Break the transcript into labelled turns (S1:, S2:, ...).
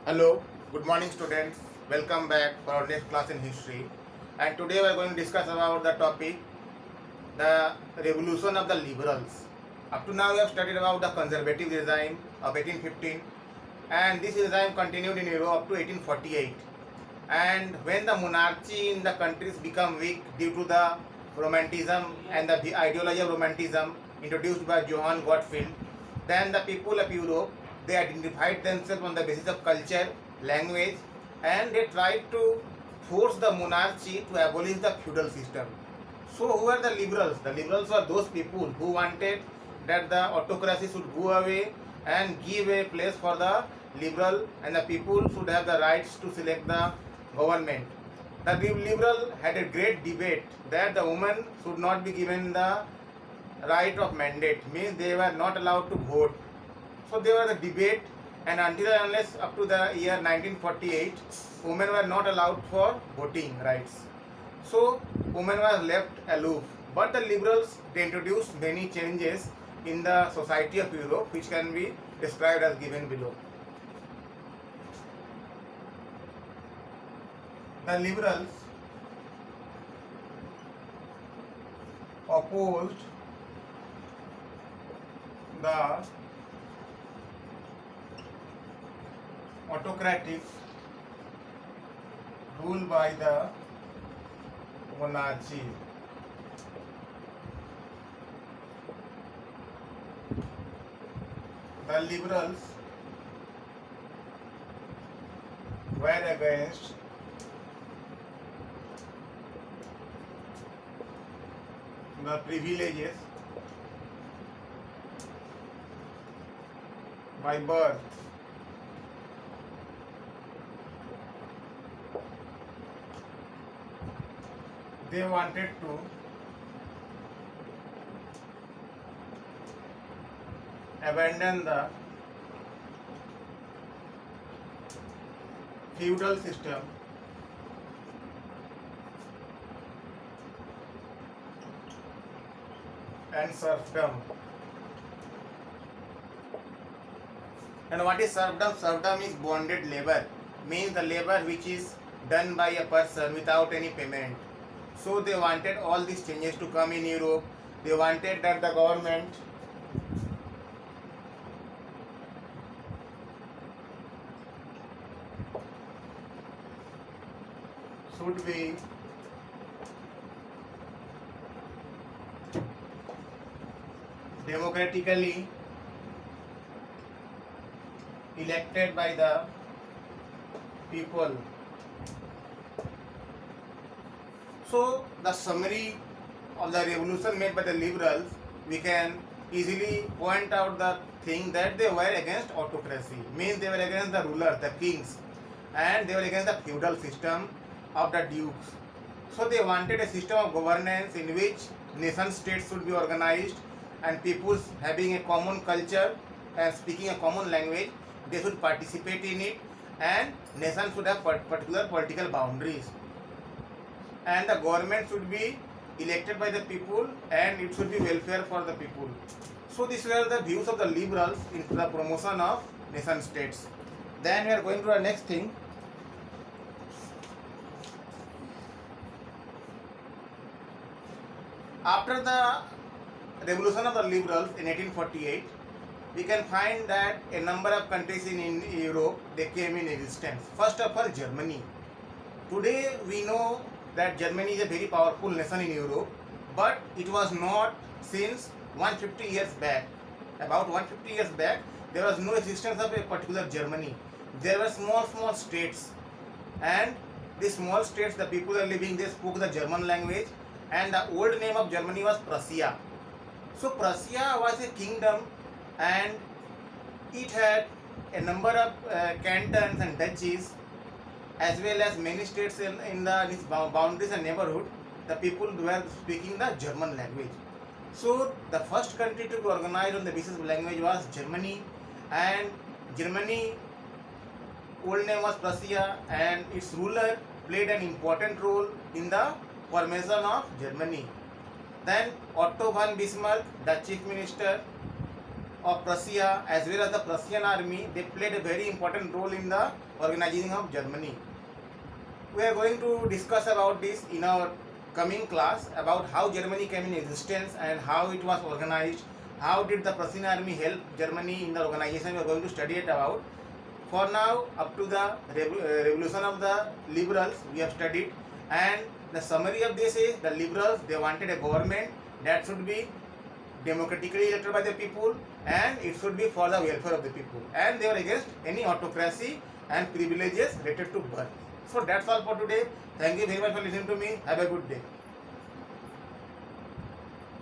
S1: Hello, good morning students. Welcome back for our next class in history. And today we are going to discuss about the topic the revolution of the liberals. Up to now we have studied about the conservative regime of 1815 and this regime continued in Europe up to 1848. And when the monarchy in the countries become weak due to the romanticism and the ideology of romanticism introduced by Johann Gottfried, then the people of Europe they identified themselves on the basis of culture, language, and they tried to force the monarchy to abolish the feudal system. So who are the liberals? The liberals were those people who wanted that the autocracy should go away and give a place for the liberal, and the people should have the rights to select the government. The liberal had a great debate that the women should not be given the right of mandate, means they were not allowed to vote. So they were the debate, and until and unless up to the year 1948, women were not allowed for voting rights. So women were left aloof. But the liberals they introduced many changes in the society of Europe, which can be described as given below. The liberals opposed the autocratic rule by the monarchy. The liberals were against the privileges by birth they wanted to abandon the feudal system and serfdom. And what is serfdom? Serfdom is bonded labor, means the labor which is done by a person without any payment. So they wanted all these changes to come in Europe. They wanted that the government should be democratically elected by the people. So the summary of the revolution made by the liberals, we can easily point out the thing that they were against autocracy, means they were against the rulers, the kings, and they were against the feudal system of the dukes. So they wanted a system of governance in which nation states should be organized and people having a common culture and speaking a common language, they should participate in it, and nation should have particular political boundaries, and the government should be elected by the people and it should be welfare for the people. So these were the views of the liberals in the promotion of nation states. Then we are going to the next thing. After the revolution of the liberals in 1848, we can find that a number of countries in Europe they came in existence. First of all, Germany. Today we know that Germany is a very powerful nation in Europe, but it was not since 150 years back. About 150 years back, there was no existence of a particular Germany. There were small states, and these small states, the people are living, they spoke the German language, and the old name of Germany was Prussia. So Prussia was a kingdom, and it had a number of cantons and duchies, as well as many states in its boundaries and neighborhood. The people were speaking the German language. So the first country to be organized on the basis of language was Germany, and Germany old name was Prussia, and its ruler played an important role in the formation of Germany. Then Otto von Bismarck, the chief minister of Prussia as well as the Prussian army, they played a very important role in the organizing of Germany. We are going to discuss about this in our coming class about how Germany came in existence and how it was organized, how did the Prussian army help Germany in the organization. We are going to study it about. For now, up to the revolution of the liberals, we have studied, and the summary of this is the liberals, they wanted a government that should be democratically elected by the people and it should be for the welfare of the people, and they were against any autocracy and privileges related to birth. So that's all for today. Thank you very much for listening to me. Have a good day.